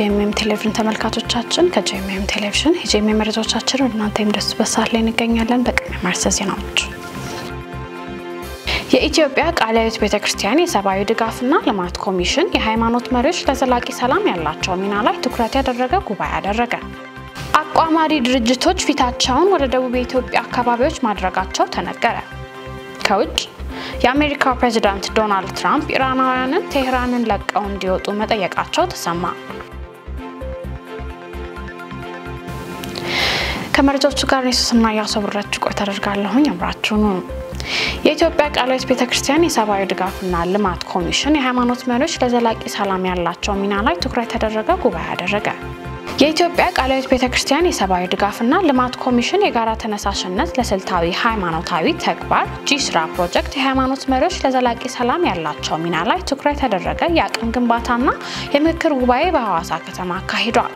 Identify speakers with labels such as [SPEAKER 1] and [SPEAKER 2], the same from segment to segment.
[SPEAKER 1] የጄኤምኤም ቴሌቪዥን ተመልካቾቻችን ከጄኤምኤም ቴሌቪዥን የጄኤምኤም መረጃዎቻችን ወደ እናንተ የሚደርሱ በሰዓት ላይ እንገኛለን። በቅድሚያ ማርሰስ ዜናዎች የኢትዮጵያ ቃለ ሕይወት ቤተክርስቲያን የሰብአዊ ድጋፍና ልማት ኮሚሽን የሃይማኖት መሪዎች ለዘላቂ ሰላም ያላቸው ሚና ላይ ትኩረት ያደረገ ጉባኤ አደረገ። አቋማሪ ድርጅቶች ፊታቸውን ወደ ደቡብ ኢትዮጵያ አካባቢዎች ማድረጋቸው ተነገረ። ከውጭ የአሜሪካው ፕሬዝዳንት ዶናልድ ትራምፕ ኢራናውያንን ቴህራንን ለቀው እንዲወጡ መጠየቃቸው ተሰማ። ከመረጃዎቹ ጋር ኢየሱስና ያሰብራችሁ ቆይታ አደርጋለሁኝ። አብራችሁ ነው። የኢትዮጵያ ቃለ ሕይወት ቤተክርስቲያን የሰብአዊ ድጋፍና ልማት ኮሚሽን የሃይማኖት መሪዎች ለዘላቂ ሰላም ያላቸው ሚና ላይ ትኩረት ያደረገ ጉባኤ አደረገ። የኢትዮጵያ ቃለ ሕይወት ቤተክርስቲያን የሰብአዊ ድጋፍና ልማት ኮሚሽን የጋራ ተነሳሽነት ለስልታዊ ሃይማኖታዊ ተግባር ጂስራ ፕሮጀክት የሃይማኖት መሪዎች ለዘላቂ ሰላም ያላቸው ሚና ላይ ትኩረት ያደረገ የአቅም ግንባታና የምክክር ጉባኤ በሐዋሳ ከተማ አካሂዷል።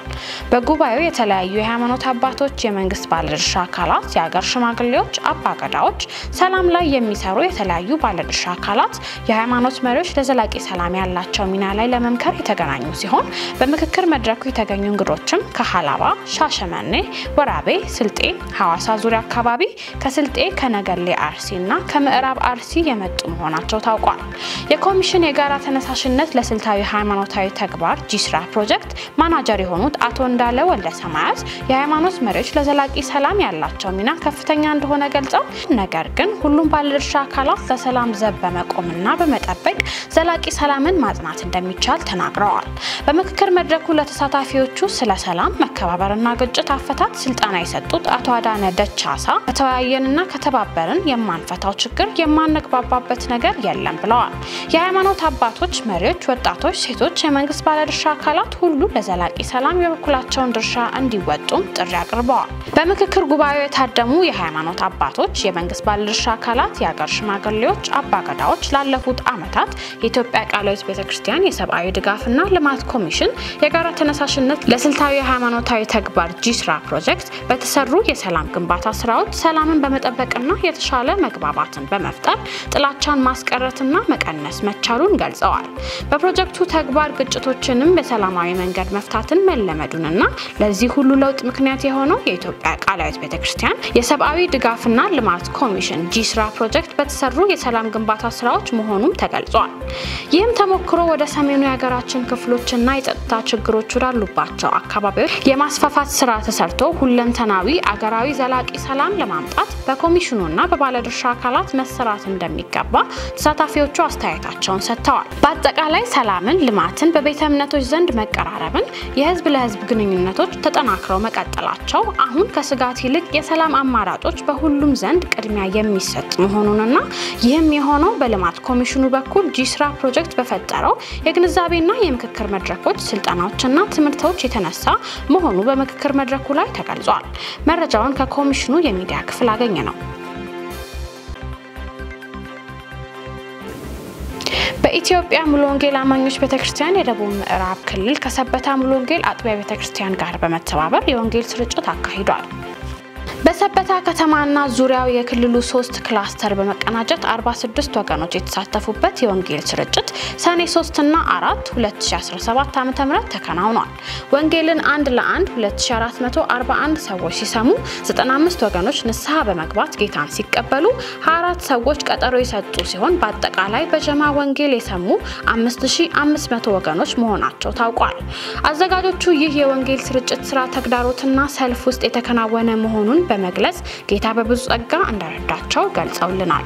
[SPEAKER 1] በጉባኤው የተለያዩ የሃይማኖት አባቶች፣ የመንግስት ባለድርሻ አካላት፣ የሀገር ሽማግሌዎች፣ አባገዳዎች፣ ሰላም ላይ የሚሰሩ የተለያዩ ባለድርሻ አካላት የሃይማኖት መሪዎች ለዘላቂ ሰላም ያላቸው ሚና ላይ ለመምከር የተገናኙ ሲሆን በምክክር መድረኩ የተገኙ እንግዶች ከሐላባ፣ ሻሸመኔ፣ ወራቤ፣ ስልጤ፣ ሐዋሳ ዙሪያ አካባቢ ከስልጤ ከነገሌ አርሲና ከምዕራብ አርሲ የመጡ መሆናቸው ታውቋል። የኮሚሽን የጋራ ተነሳሽነት ለስልታዊ ሃይማኖታዊ ተግባር ጂስራ ፕሮጀክት ማናጀር የሆኑት አቶ እንዳለ ወልደ ሰማያት የሃይማኖት መሪዎች ለዘላቂ ሰላም ያላቸው ሚና ከፍተኛ እንደሆነ ገልጸው ነገር ግን ሁሉም ባለድርሻ አካላት ለሰላም ዘብ በመቆምና በመጠበቅ ዘላቂ ሰላምን ማጽናት እንደሚቻል ተናግረዋል። በምክክር መድረኩ ለተሳታፊዎቹ ስለ ሰላም መከባበርና ግጭት አፈታት ስልጣና የሰጡት አቶ አዳነ ደቻሳ ከተወያየንና ከተባበርን የማንፈታው ችግር የማንግባባበት ነገር የለም ብለዋል። የሃይማኖት አባቶች፣ መሪዎች፣ ወጣቶች፣ ሴቶች፣ የመንግስት ባለድርሻ አካላት ሁሉ ለዘላቂ ሰላም የበኩላቸውን ድርሻ እንዲወጡም ጥሪ አቅርበዋል። በምክክር ጉባኤው የታደሙ የሃይማኖት አባቶች፣ የመንግስት ባለድርሻ አካላት፣ የሀገር ሽማግሌዎች፣ አባገዳዎች ላለፉት ዓመታት የኢትዮጵያ ቃለ ሕይወት ቤተክርስቲያን የሰብአዊ ድጋፍና ልማት ኮሚሽን የጋራ ተነሳሽነት ለስልታዊ ሃይማኖታዊ ተግባር ጂስራ ፕሮጀክት በተሰሩ የሰላም ግንባታ ስራዎች ሰላምን በመጠበቅና የተሻለ መግባባትን በመፍጠር ጥላቻን ማስቀረትና መቀነስ መቻሉን ገልጸዋል። በፕሮጀክቱ ተግባር ግጭቶችንም በሰላማዊ መንገድ መፍታትን መለመዱንና ለዚህ ሁሉ ለውጥ ምክንያት የሆነው የኢትዮጵያ ቃለ ሕይወት ቤተክርስቲያን የሰብአዊ ድጋፍና ልማት ኮሚሽን ጂስራ ፕሮጀክት በተሰሩ የሰላም ግንባታ ስራዎች መሆኑም ተገልጿል። ይህም ተሞክሮ ወደ ሰሜኑ የሀገራችን ክፍሎችና የጸጥታ ችግሮች ወዳሉባቸው አካባቢዎች የማስፋፋት ስራ ተሰርቶ ሁለንተናዊ አገራዊ ዘላቂ ሰላም ለማምጣት በኮሚሽኑና በባለድርሻ አካላት መሰራት እንደሚገባ ተሳታፊዎቹ አስተያየታቸውን ሰጥተዋል። በአጠቃላይ ሰላምን፣ ልማትን፣ በቤተ እምነቶች ዘንድ መቀራረብን፣ የህዝብ ለህዝብ ግንኙነቶች ተጠናክረው መቀጠላቸው አሁን ከስጋት ይልቅ የሰላም አማራጮች በሁሉም ዘንድ ቅድሚያ የሚሰጥ መሆኑንና ይህም የሆነው በልማት ኮሚሽኑ በኩል ጂስራ ፕሮጀክት በፈጠረው የግንዛቤና የምክክር መድረኮች፣ ስልጠናዎችና ትምህርቶች የተነሳ መሆኑ በምክክር መድረኩ ላይ ተገልጿል። መረጃውን ከኮሚሽኑ የሚዲያ ክፍል አገኘ ነው። በኢትዮጵያ ሙሉ ወንጌል አማኞች ቤተክርስቲያን የደቡብ ምዕራብ ክልል ከሰበታ ሙሉ ወንጌል አጥቢያ ቤተክርስቲያን ጋር በመተባበር የወንጌል ስርጭት አካሂዷል። በሰበታ ከተማና ዙሪያው የክልሉ 3 ክላስተር በመቀናጀት 46 ወገኖች የተሳተፉበት የወንጌል ስርጭት ሰኔ 3 እና 4 2017 ዓ.ም ተከናውኗል። ወንጌልን 1 ለ1 2441 ሰዎች ሲሰሙ 95 ወገኖች ንስሐ በመግባት ጌታን ሲቀበሉ 24 ሰዎች ቀጠሮ የሰጡ ሲሆን በአጠቃላይ በጀማ ወንጌል የሰሙ 5500 ወገኖች መሆናቸው ታውቋል። አዘጋጆቹ ይህ የወንጌል ስርጭት ስራ ተግዳሮትና ሰልፍ ውስጥ የተከናወነ መሆኑን በመግለጽ ጌታ በብዙ ጸጋ እንደረዳቸው ገልጸውልናል።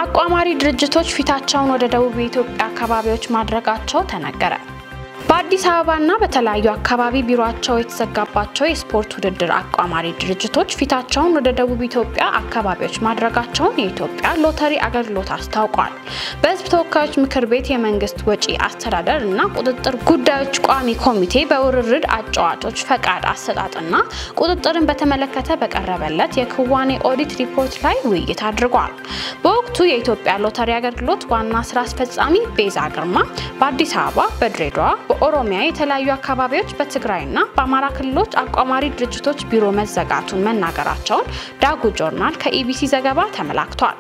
[SPEAKER 1] አቋማሪ ድርጅቶች ፊታቸውን ወደ ደቡብ ኢትዮጵያ አካባቢዎች ማድረጋቸው ተነገረ። በአዲስ አበባና በተለያዩ አካባቢ ቢሮአቸው የተዘጋባቸው የስፖርት ውድድር አቋማሪ ድርጅቶች ፊታቸውን ወደ ደቡብ ኢትዮጵያ አካባቢዎች ማድረጋቸውን የኢትዮጵያ ሎተሪ አገልግሎት አስታውቋል። በሕዝብ ተወካዮች ምክር ቤት የመንግስት ወጪ አስተዳደር እና ቁጥጥር ጉዳዮች ቋሚ ኮሚቴ በውርርድ አጫዋቾች ፈቃድ አሰጣጥና ቁጥጥርን በተመለከተ በቀረበለት የክዋኔ ኦዲት ሪፖርት ላይ ውይይት አድርጓል። በወቅቱ የኢትዮጵያ ሎተሪ አገልግሎት ዋና ስራ አስፈጻሚ ቤዛ ግርማ በአዲስ አበባ፣ በድሬዳዋ፣ በኦሮሚያ የተለያዩ አካባቢዎች በትግራይና በአማራ ክልሎች አቋማሪ ድርጅቶች ቢሮ መዘጋቱን መናገራቸውን ዳጉ ጆርናል ከኢቢሲ ዘገባ ተመላክቷል።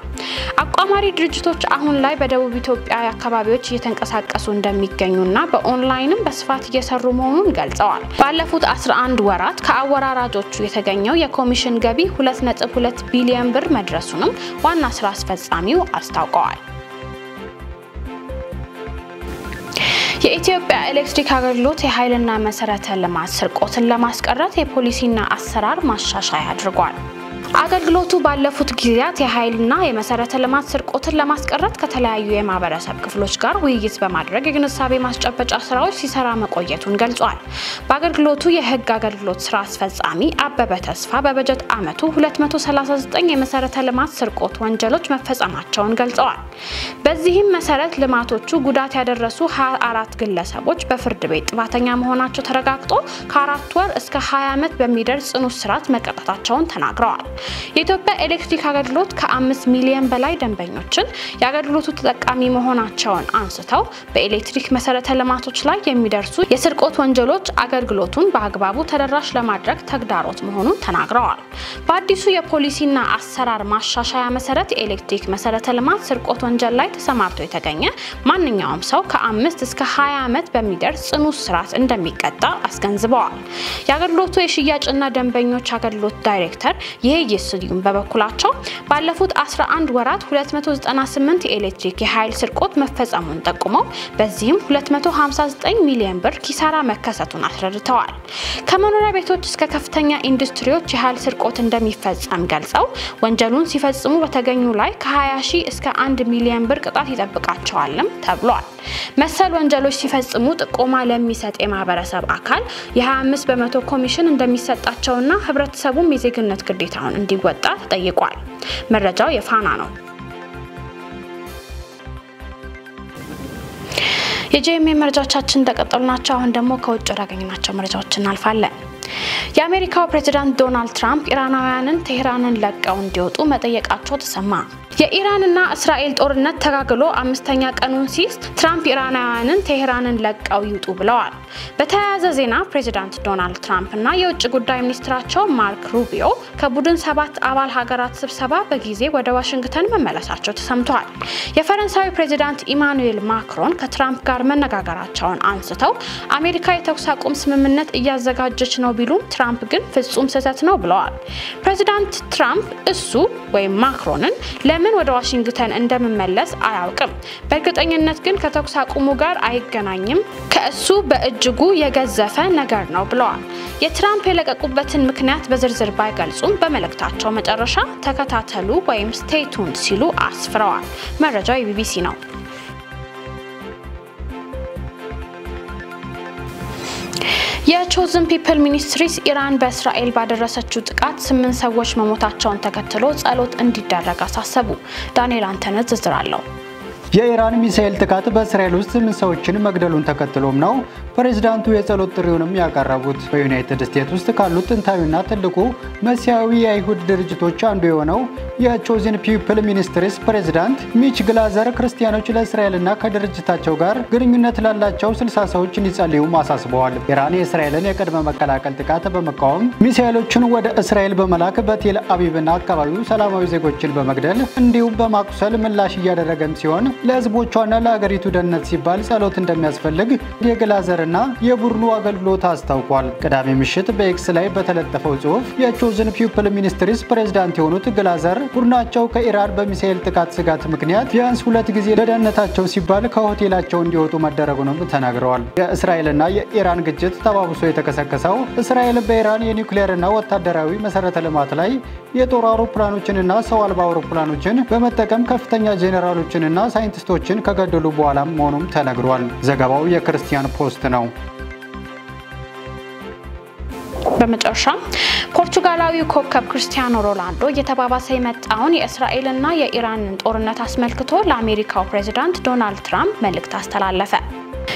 [SPEAKER 1] አቋማሪ ድርጅቶች አሁን ላይ በደቡብ ኢትዮጵያ አካባቢዎች እየተንቀሳቀሱ እንደሚገኙና በኦንላይንም በስፋት እየሰሩ መሆኑን ገልጸዋል። ባለፉት 11 ወራት ከአወራራጆቹ የተገኘው የኮሚሽን ገቢ 2.2 ቢሊዮን ብር መድረሱንም ዋና ስራ አስፈጻሚው አስታውቀዋል። የኢትዮጵያ ኤሌክትሪክ አገልግሎት የኃይልና መሰረተ ልማት ስርቆትን ለማስቀረት የፖሊሲና አሰራር ማሻሻያ አድርጓል። አገልግሎቱ ባለፉት ጊዜያት የኃይልና የመሰረተ ልማት ስርቆትን ለማስቀረት ከተለያዩ የማህበረሰብ ክፍሎች ጋር ውይይት በማድረግ የግንዛቤ ማስጨበጫ ስራዎች ሲሰራ መቆየቱን ገልጿል። በአገልግሎቱ የህግ አገልግሎት ስራ አስፈጻሚ አበበ ተስፋ በበጀት ዓመቱ 239 የመሰረተ ልማት ስርቆት ወንጀሎች መፈጸማቸውን ገልጸዋል። በዚህም መሰረት ልማቶቹ ጉዳት ያደረሱ 24 ግለሰቦች በፍርድ ቤት ጥፋተኛ መሆናቸው ተረጋግጦ ከ4 ወር እስከ 20 ዓመት በሚደርስ ጽኑ እስራት መቀጣታቸውን ተናግረዋል። የኢትዮጵያ ኤሌክትሪክ አገልግሎት ከ5 ሚሊዮን በላይ ደንበኞችን የአገልግሎቱ ተጠቃሚ መሆናቸውን አንስተው በኤሌክትሪክ መሰረተ ልማቶች ላይ የሚደርሱ የስርቆት ወንጀሎች አገልግሎቱን በአግባቡ ተደራሽ ለማድረግ ተግዳሮት መሆኑን ተናግረዋል። በአዲሱ የፖሊሲና አሰራር ማሻሻያ መሰረት የኤሌክትሪክ መሰረተ ልማት ስርቆት ወንጀል ላይ ተሰማርቶ የተገኘ ማንኛውም ሰው ከ5 እስከ 20 ዓመት በሚደርስ ጽኑ እስራት እንደሚቀጣ አስገንዝበዋል። የአገልግሎቱ የሽያጭና ደንበኞች አገልግሎት ዳይሬክተር የይስዩም በበኩላቸው ባለፉት 11 ወራት 298 የኤሌክትሪክ የኃይል ስርቆት መፈጸሙን ጠቁመው በዚህም 259 ሚሊዮን ብር ኪሳራ መከሰቱን አስረድተዋል። ከመኖሪያ ቤቶች እስከ ከፍተኛ ኢንዱስትሪዎች የኃይል ስርቆት እንደሚፈጸም ገልጸው ወንጀሉን ሲፈጽሙ በተገኙ ላይ ከ20 ሺህ እስከ 1 ሚሊዮን ብር ቅጣት ይጠብቃቸዋልም ተብሏል። መሰል ወንጀሎች ሲፈጽሙ ጥቆማ ለሚሰጥ የማህበረሰብ አካል የ25 በመቶ ኮሚሽን እንደሚሰጣቸውና ህብረተሰቡም የዜግነት ግዴታውን እንዲወጣ ተጠይቋል። መረጃው የፋና ነው። የጄኤምኤ መረጃዎቻችን ተቀጥሉ ናቸው። አሁን ደግሞ ከውጭ ያገኘናቸው መረጃዎች እናልፋለን። የአሜሪካው ፕሬዝዳንት ዶናልድ ትራምፕ ኢራናውያንን ቴህራንን ለቀው እንዲወጡ መጠየቃቸው ተሰማ። የኢራንና እስራኤል ጦርነት ተጋግሎ 5ኛ ቀኑን ሲይዝ ትራምፕ ኢራናውያንን ቴህራንን ለቀው ይውጡ ብለዋል። በተያያዘ ዜና ፕሬዝዳንት ዶናልድ ትራምፕና የውጭ ጉዳይ ሚኒስትራቸው ማርክ ሩቢዮ ከቡድን 7 አባል ሀገራት ስብሰባ በጊዜ ወደ ዋሽንግተን መመለሳቸው ተሰምቷል። የፈረንሳዩ ፕሬዝዳንት ኢማኑኤል ማክሮን ከትራምፕ ጋር መነጋገራቸውን አንስተው አሜሪካ የተኩስ አቁም ስምምነት እያዘጋጀች ነው ቢሉም ትራምፕ ግን ፍጹም ስህተት ነው ብለዋል። ፕሬዝዳንት ትራምፕ እሱ ወይም ማክሮንን ለምን ወደ ዋሽንግተን እንደመመለስ አያውቅም፣ በእርግጠኝነት ግን ከተኩስ አቁሙ ጋር አይገናኝም፣ ከእሱ በእጅጉ የገዘፈ ነገር ነው ብለዋል። የትራምፕ የለቀቁበትን ምክንያት በዝርዝር ባይገልጹም በመልእክታቸው መጨረሻ ተከታተሉ ወይም ስቴይ ቱንድ ሲሉ አስፍረዋል። መረጃው የቢቢሲ ነው። የቾዝን ፒፕል ሚኒስትሪስ ኢራን በእስራኤል ባደረሰችው ጥቃት 8 ሰዎች መሞታቸውን ተከትሎ ጸሎት እንዲደረግ አሳሰቡ። ዳንኤል አንተነት ዝርዝር አለው።
[SPEAKER 2] የኢራን ሚሳኤል ጥቃት በእስራኤል ውስጥ 8 ሰዎችን መግደሉን ተከትሎም ነው ፕሬዝዳንቱ የጸሎት ጥሪውንም ያቀረቡት። በዩናይትድ ስቴትስ ውስጥ ካሉት ጥንታዊና ትልቁ መሲያዊ የአይሁድ ድርጅቶች አንዱ የሆነው የቾዝን ፒፕል ሚኒስትሪስ ፕሬዝዳንት ሚች ግላዘር ክርስቲያኖች ለእስራኤልና ከድርጅታቸው ጋር ግንኙነት ላላቸው 60 ሰዎች እንዲጸልዩ አሳስበዋል። ኢራን የእስራኤልን የቅድመ መከላከል ጥቃት በመቃወም ሚሳኤሎችን ወደ እስራኤል በመላክ በቴል አቪቭና አካባቢው ሰላማዊ ዜጎችን በመግደል እንዲሁም በማቁሰል ምላሽ እያደረገም ሲሆን ለህዝቦቿና ለሀገሪቱ ደህንነት ሲባል ጸሎት እንደሚያስፈልግ የግላዘርና የቡድኑ አገልግሎት አስታውቋል። ቅዳሜ ምሽት በኤክስ ላይ በተለጠፈው ጽሑፍ የቾዝን ፒፕል ሚኒስትሪስ ፕሬዝዳንት የሆኑት ግላዘር ቡድናቸው ከኢራን በሚሳኤል ጥቃት ስጋት ምክንያት ቢያንስ 2 ጊዜ ለደህንነታቸው ሲባል ከሆቴላቸው እንዲወጡ መደረጉንም ተናግረዋል። የእስራኤልና የኢራን ግጭት ተባብሶ የተከሰከሰው እስራኤል በኢራን የኒውክሌርና ወታደራዊ መሰረተ ልማት ላይ የጦር አውሮፕላኖችንና ሰው አልባ አውሮፕላኖችን በመጠቀም ከፍተኛ ጄኔራሎችንና ሳይንቲስቶችን ከገደሉ በኋላ መሆኑም ተነግሯል። ዘገባው የክርስቲያን ፖስት ነው።
[SPEAKER 1] በመጨረሻ ፖርቹጋላዊው ኮከብ ክርስቲያኖ ሮናልዶ እየተባባሰ የመጣውን የእስራኤልና የኢራን ጦርነት አስመልክቶ ለአሜሪካው ፕሬዝዳንት ዶናልድ ትራምፕ መልእክት አስተላለፈ።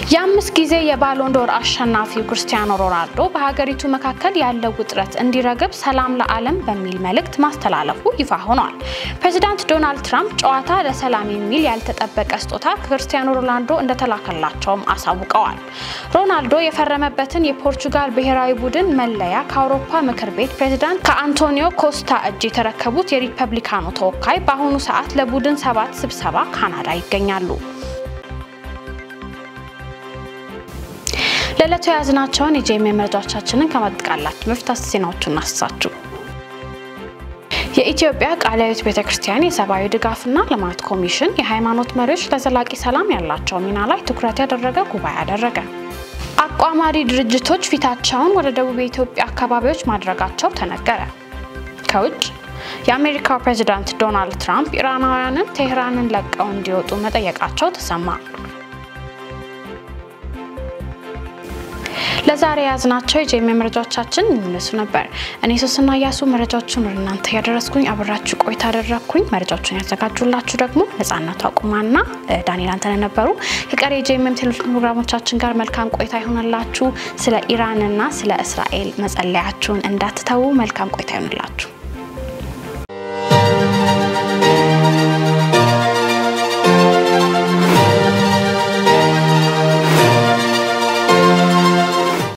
[SPEAKER 1] የ5 ጊዜ የባሎን ዶር አሸናፊው ክርስቲያኖ ሮናልዶ በሀገሪቱ መካከል ያለው ውጥረት እንዲረግብ ሰላም ለዓለም በሚል መልእክት ማስተላለፉ ይፋ ሆኗል። ፕሬዝዳንት ዶናልድ ትራምፕ ጨዋታ ለሰላም የሚል ያልተጠበቀ ስጦታ ክርስቲያኖ ሮናልዶ እንደተላከላቸውም አሳውቀዋል። ሮናልዶ የፈረመበትን የፖርቹጋል ብሔራዊ ቡድን መለያ ከአውሮፓ ምክር ቤት ፕሬዝዳንት ከአንቶኒዮ ኮስታ እጅ የተረከቡት የሪፐብሊካኑ ተወካይ በአሁኑ ሰዓት ለቡድን 7 ስብሰባ ካናዳ ይገኛሉ። ለለቱ ያዝናቸውን የጄኤምኤም መረጃዎቻችንን ከማጥቃላችሁ በፊት ዜናዎቹን እናስሳችሁ። የኢትዮጵያ ቃለ ሕይወት ቤተክርስቲያን የሰብአዊ ድጋፍና ልማት ኮሚሽን የሃይማኖት መሪዎች ለዘላቂ ሰላም ያላቸው ሚና ላይ ትኩረት ያደረገ ጉባኤ አደረገ። አቋማሪ ድርጅቶች ፊታቸውን ወደ ደቡብ የኢትዮጵያ አካባቢዎች ማድረጋቸው ተነገረ። ከውጭ የአሜሪካው ፕሬዝዳንት ዶናልድ ትራምፕ ኢራናውያንን ቴህራንን ለቀው እንዲወጡ መጠየቃቸው ተሰማ። ለዛሬ ያዝናቸው የጄኤምኤም መረጃዎቻችን እነሱ ነበር። እኔ ሶስና ያሱ መረጃዎቹን እናንተ ያደረስኩኝ አብራችሁ ቆይታ አደረኩኝ። መረጃዎቹን ያዘጋጁላችሁ ደግሞ ነፃነቱ አቁማና ዳንኤል አንተነ ነበሩ። ከቀሪ የጄኤምኤም ቴሌቪዥን ፕሮግራሞቻችን ጋር መልካም ቆይታ ይሁንላችሁ። ስለ ኢራንና ስለ እስራኤል መጸለያችሁን እንዳትተው። መልካም ቆይታ ይሁንላችሁ።